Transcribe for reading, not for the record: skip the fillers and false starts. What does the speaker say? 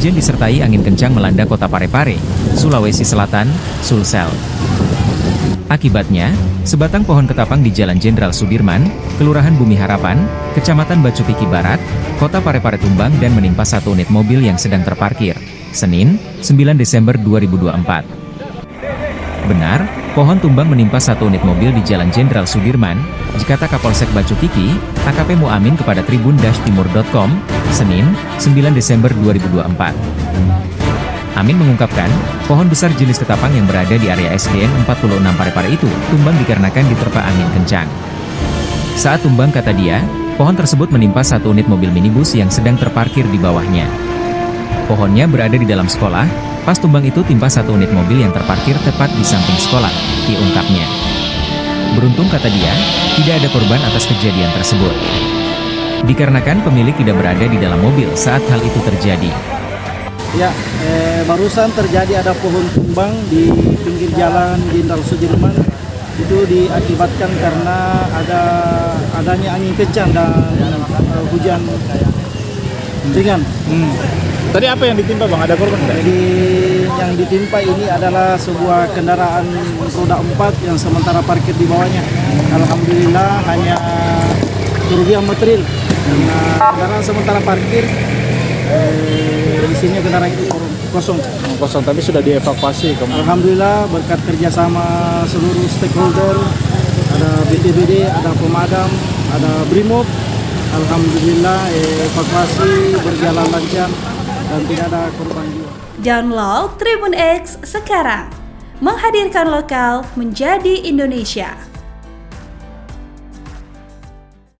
Hujan disertai angin kencang melanda kota Parepare, Sulawesi Selatan, Sulsel. Akibatnya, sebatang pohon ketapang di Jalan Jenderal Sudirman, Kelurahan Bumi Harapan, Kecamatan Bacukiki Barat, Kota Parepare tumbang dan menimpa satu unit mobil yang sedang terparkir, Senin, 9 Desember 2024. Benar, pohon tumbang menimpa satu unit mobil di Jalan Jenderal Sudirman, dikata Kapolsek Bacukiki, AKP Muamin kepada tribun-timur.com, Senin, 9 Desember 2024. Amin mengungkapkan, pohon besar jenis ketapang yang berada di area SDN 46 Parepare itu tumbang dikarenakan diterpa angin kencang. Saat tumbang, kata dia, pohon tersebut menimpa satu unit mobil minibus yang sedang terparkir di bawahnya. Pohonnya berada di dalam sekolah, pas tumbang itu timpa satu unit mobil yang terparkir tepat di samping sekolah, diungkapnya. Beruntung, kata dia, tidak ada korban atas kejadian tersebut. Dikarenakan pemilik tidak berada di dalam mobil saat hal itu terjadi. Ya, barusan terjadi ada pohon tumbang di pinggir jalan Jenderal Sudirman. Itu diakibatkan karena adanya angin kencang dan hujan ringan. Tadi apa yang ditimpa, Bang? Ada korban nggak? Jadi yang ditimpa ini adalah sebuah kendaraan roda 4 yang sementara parkir di bawahnya. Alhamdulillah hanya kerugian material karena kendaraan sementara parkir. Isinya kendaraan itu kosong, Tapi sudah dievakuasi. Alhamdulillah berkat kerjasama seluruh stakeholder, ada BPBD, ada pemadam, ada Brimob. Alhamdulillah evakuasi berjalan lancar dan tidak ada korban jiwa. Download Tribun X sekarang, menghadirkan lokal menjadi Indonesia.